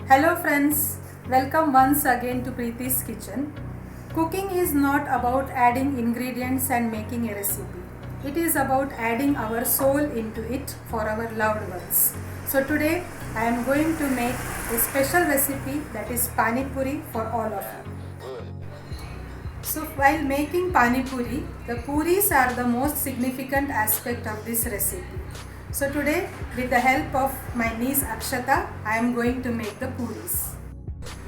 Hello friends, welcome once again to Preeti's Kitchen. Cooking is not about adding ingredients and making a recipe. It is about adding our soul into it for our loved ones. So today I am going to make a special recipe that is Pani Puri for all of you. So while making Pani Puri, the puris are the most significant aspect of this recipe. So today, with the help of my niece Akshata, I am going to make the puris.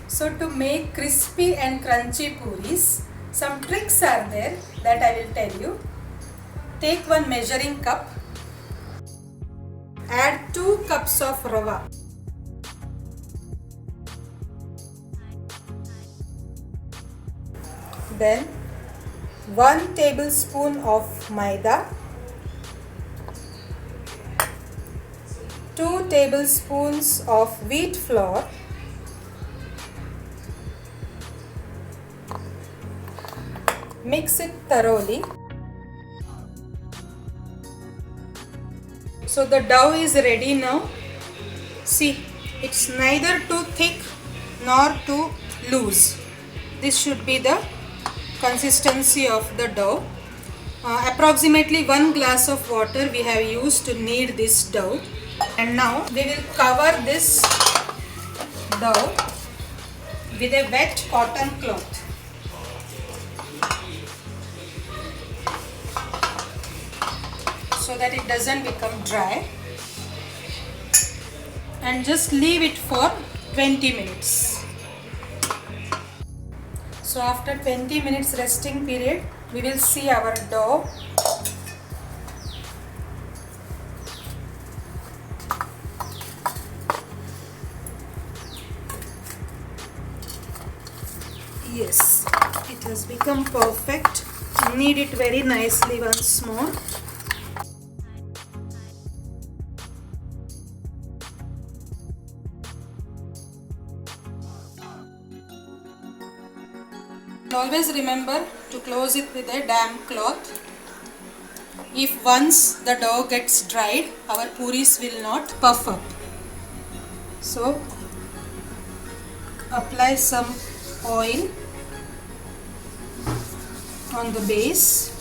So to make crispy and crunchy puris, some tricks are there that I will tell you. Take one measuring cup, add 2 cups of rava. Then 1 tablespoon of maida, 2 tablespoons of wheat flour, mix it thoroughly. So the dough is ready now. See, it's neither too thick nor too loose. This should be the consistency of the dough. Approximately 1 glass of water we have used to knead this dough. And now we will cover this dough with a wet cotton cloth. So that it doesn't become dry, and just leave it for 20 minutes. So after 20 minutes resting period, we will see our dough. Yes, it has become perfect. Knead it very nicely once more. Always remember to close it with a damp cloth. If once the dough gets dried, our puris will not puff up. So apply some oil on the base.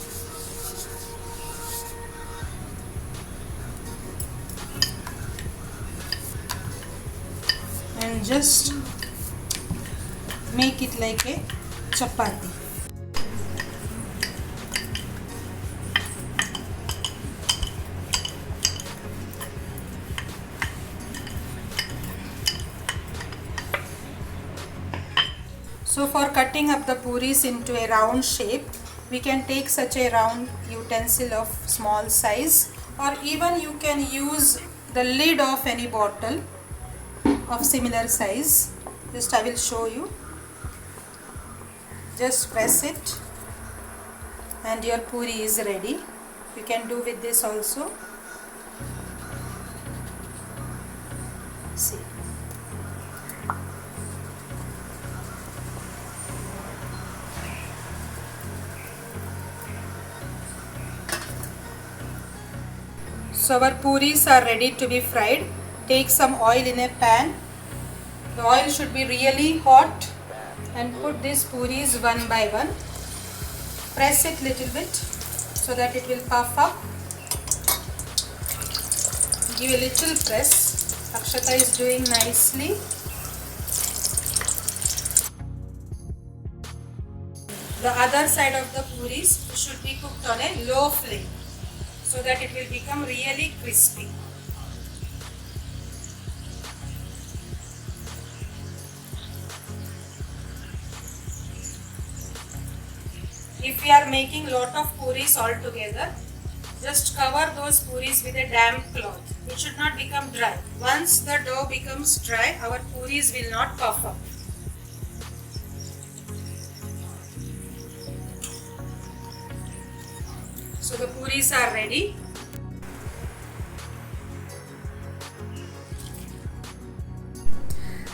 And just make it like a chapati. So for cutting up the puris into a round shape, we can take such a round utensil of small size, or even you can use the lid of any bottle of similar size. Just I will show you. Just press it and your puri is ready. You can do with this also. See. So our puris are ready to be fried. Take some oil in a pan. The oil should be really hot, and put these puris one by one. Press it little bit so that it will puff up. Give a little press. Akshata is doing nicely. The other side of the puris should be cooked on a low flame so that it will become really crispy. If we are making lot of puris all together, just cover those puris with a damp cloth. It should not become dry. Once the dough becomes dry, our puris will not puff up. So the puris are ready.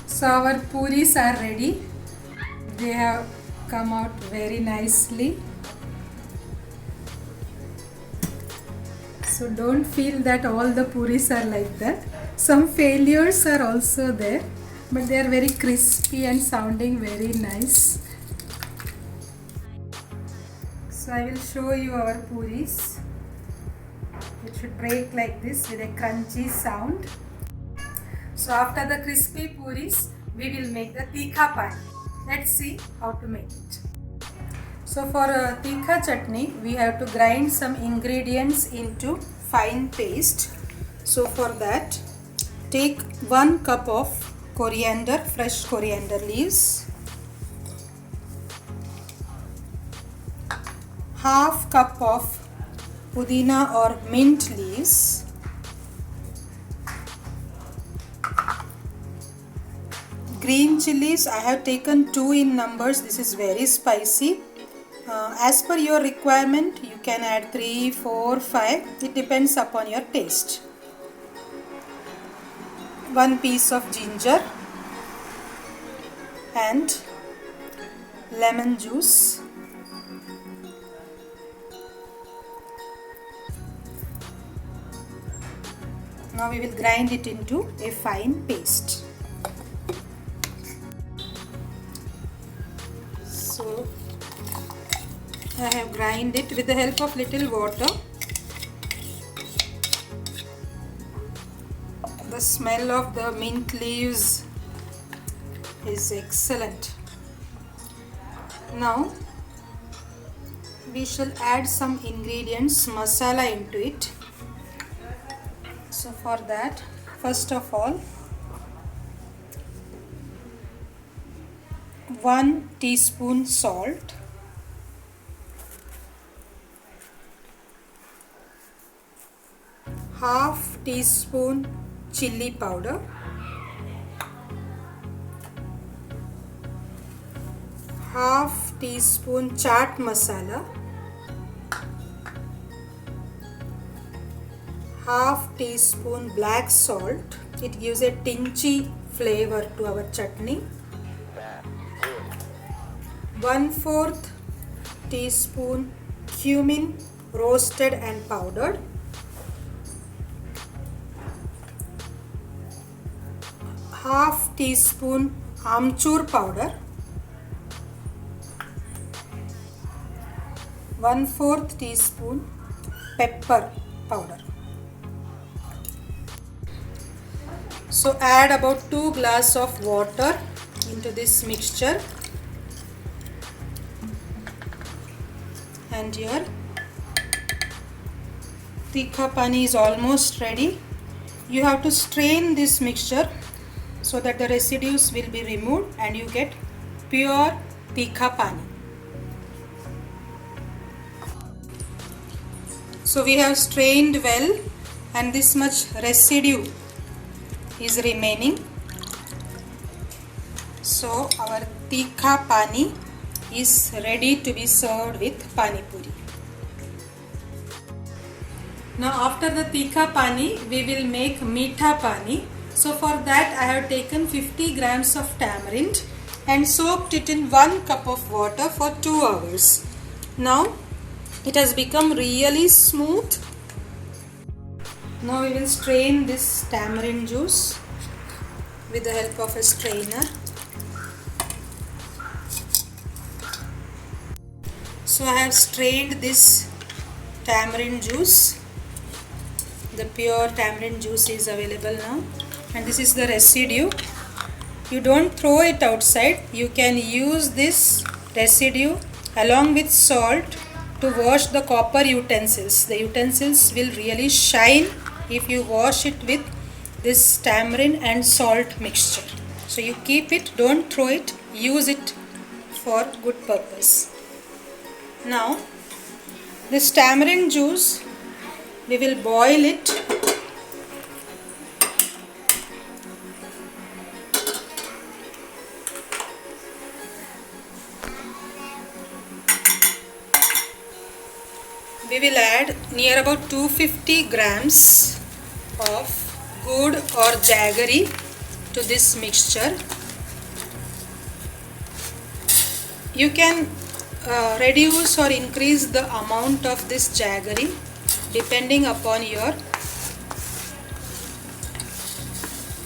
So our puris are ready. They have come out very nicely. So don't feel that all the puris are like that. Some failures are also there, but they are very crispy and sounding very nice. So I will show you our puris. It should break like this with a crunchy sound. So after the crispy puris, we will make the tikha pani. Let's see how to make it. So for a tikha chutney, we have to grind some ingredients into fine paste. So for that, take 1 cup of coriander, fresh coriander leaves, half cup of pudina or mint leaves, green chilies. I have taken 2 in numbers. This is very spicy. As per your requirement, you can add 3, 4, 5. It depends upon your taste. 1 piece of ginger and lemon juice. Now we will grind it into a fine paste. So I have grind it with the help of little water. The smell of the mint leaves is excellent. Now we shall add some ingredients, masala into it. So for that, first of all, 1 teaspoon salt, half teaspoon chili powder, half teaspoon chaat masala, half teaspoon black salt. It gives a tinchy flavor to our chutney. 1/4 teaspoon cumin, roasted and powdered. Half teaspoon amchur powder. 1/4 teaspoon pepper powder. So add about 2 glasses of water into this mixture, and your tikha pani is almost ready. You have to strain this mixture so that the residues will be removed and you get pure tikha pani. So we have strained well and this much residue is remaining. So our tikha pani is ready to be served with pani puri. Now after the tikha pani, we will make meetha pani. So for that I have taken 50 grams of tamarind and soaked it in 1 cup of water for 2 hours. Now it has become really smooth. Now we will strain this tamarind juice with the help of a strainer. So I have strained this tamarind juice. The pure tamarind juice is available now, and this is the residue. You don't throw it outside. You can use this residue along with salt to wash the copper utensils. The utensils will really shine if you wash it with this tamarind and salt mixture. So you keep it, don't throw it, use it for good purpose. Now this tamarind juice, we will boil it. We will add near about 250 grams of gur or jaggery to this mixture. You can reduce or increase the amount of this jaggery depending upon your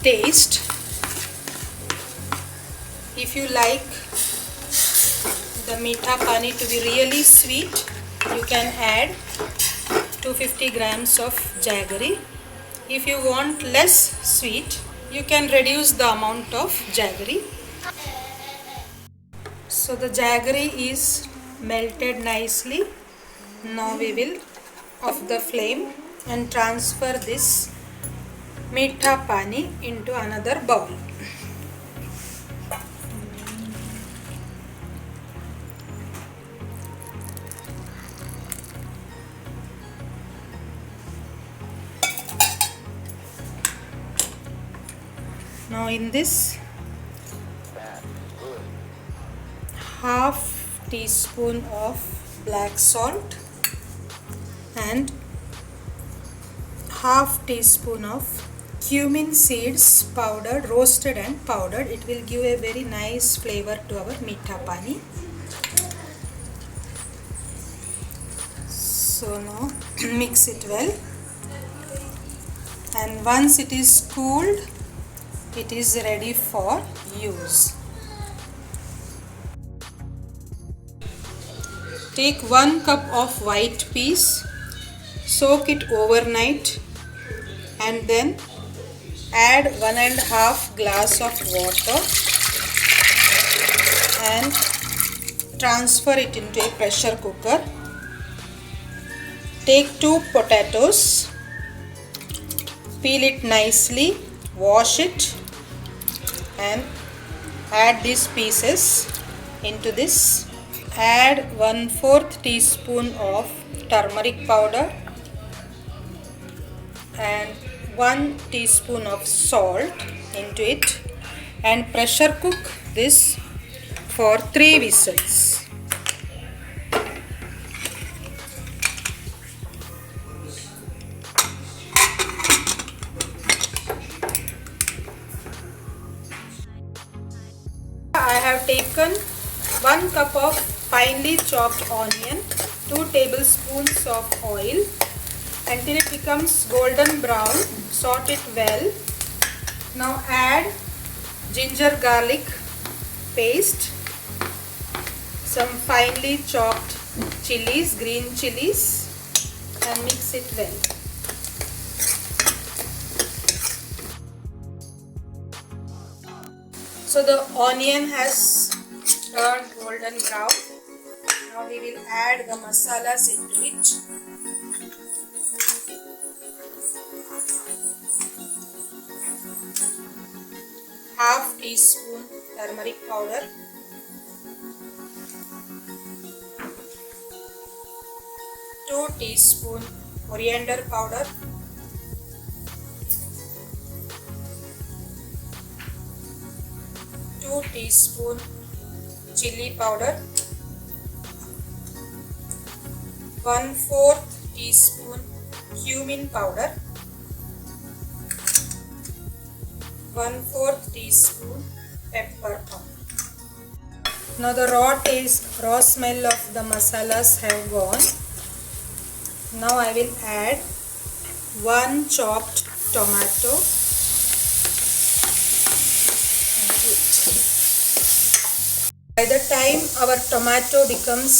taste. If you like the meetha pani to be really sweet, you can add 250 grams of jaggery. If you want less sweet, you can reduce the amount of jaggery. So the jaggery is melted nicely. Now we will off the flame and transfer this meetha pani into another bowl. Now in this, half teaspoon of black salt and half teaspoon of cumin seeds powdered, roasted and powdered. It will give a very nice flavor to our meetha pani. So now mix it well, and once it is cooled, it is ready for use. Take 1 cup of white peas, soak it overnight, and then add 1.5 glass of water and transfer it into a pressure cooker. Take 2 potatoes, peel it nicely, wash it and add these pieces into this. Add 1/4 teaspoon of turmeric powder and 1 teaspoon of salt into it, and pressure cook this for 3 whistles. I have taken 1 cup of finely chopped onion, 2 tablespoons of oil. Until it becomes golden brown, saute it well. Now add ginger garlic paste, some finely chopped chilies, green chilies, and mix it well. So the onion has turned golden brown. Now we will add the masalas into it. Half teaspoon turmeric powder, 2 teaspoon coriander powder, 2 teaspoon chili powder, 1/4 teaspoon cumin powder, 1/4 teaspoon pepper powder. Now the raw smell of the masalas have gone. Now I will add 1 chopped tomato. By the time our tomato becomes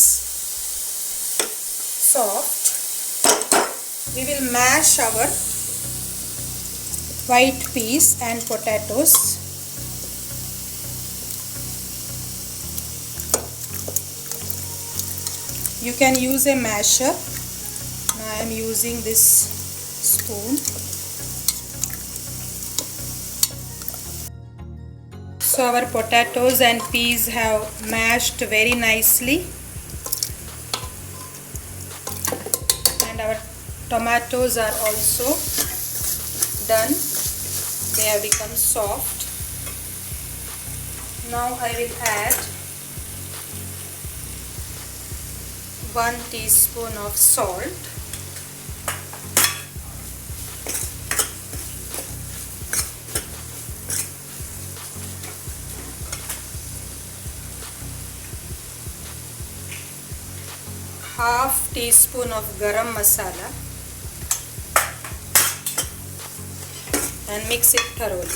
soft, we will mash our white peas and potatoes. You can use a masher. I am using this spoon. So our potatoes and peas have mashed very nicely, and our tomatoes are also done. They have become soft. Now I will add 1 teaspoon of salt, half teaspoon of garam masala, and mix it thoroughly.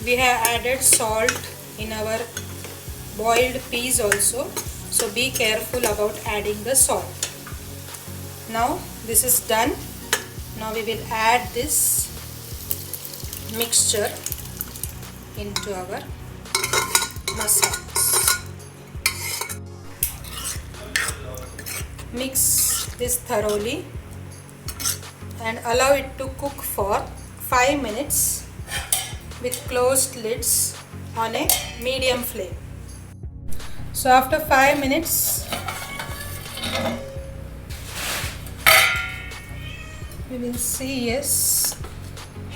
We have added salt in our boiled peas also, so be careful about adding the salt. Now this is done. Now we will add this mixture into our masalas. Mix this thoroughly and allow it to cook for 5 minutes with closed lids on a medium flame. So after 5 minutes, we will see, yes,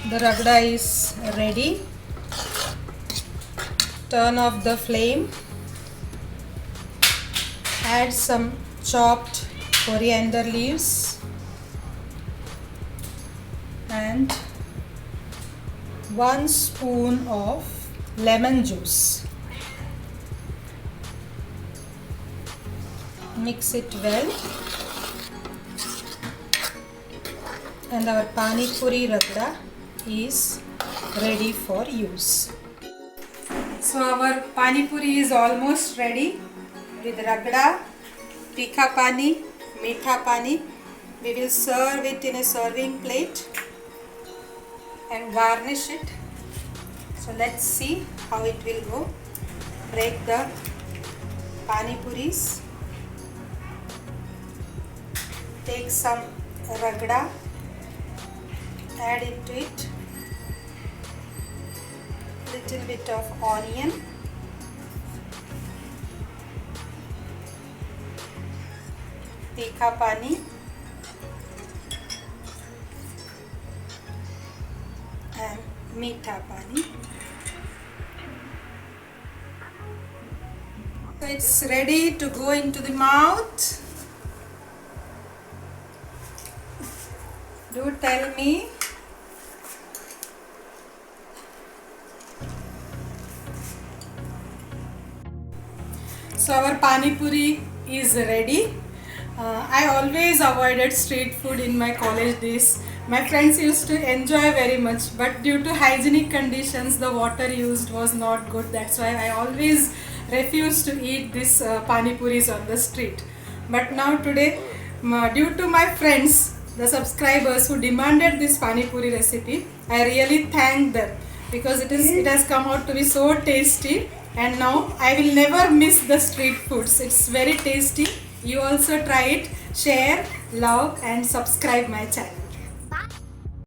the ragda is ready. Turn off the flame. Add some chopped coriander leaves and 1 spoon of lemon juice. Mix it well and our pani puri ragda is ready for use. So our pani puri is almost ready with ragda, tikha pani, meetha pani. We will serve it in a serving plate and garnish it. So let's see how it will go. Break the pani puris. Take some ragda, add into it little bit of onion, tikha pani and meetha pani. So it's ready to go into the mouth. Do tell me. So our pani puri is ready. I always avoided street food in my college days. My friends used to enjoy very much, but due to hygienic conditions, the water used was not good. That's why I always refused to eat this pani puris on the street. But now today, due to my friends, the subscribers who demanded this pani puri recipe, I really thank them because it has come out to be so tasty, and now I will never miss the street foods. It's very tasty. You also try it, share, love and subscribe my channel.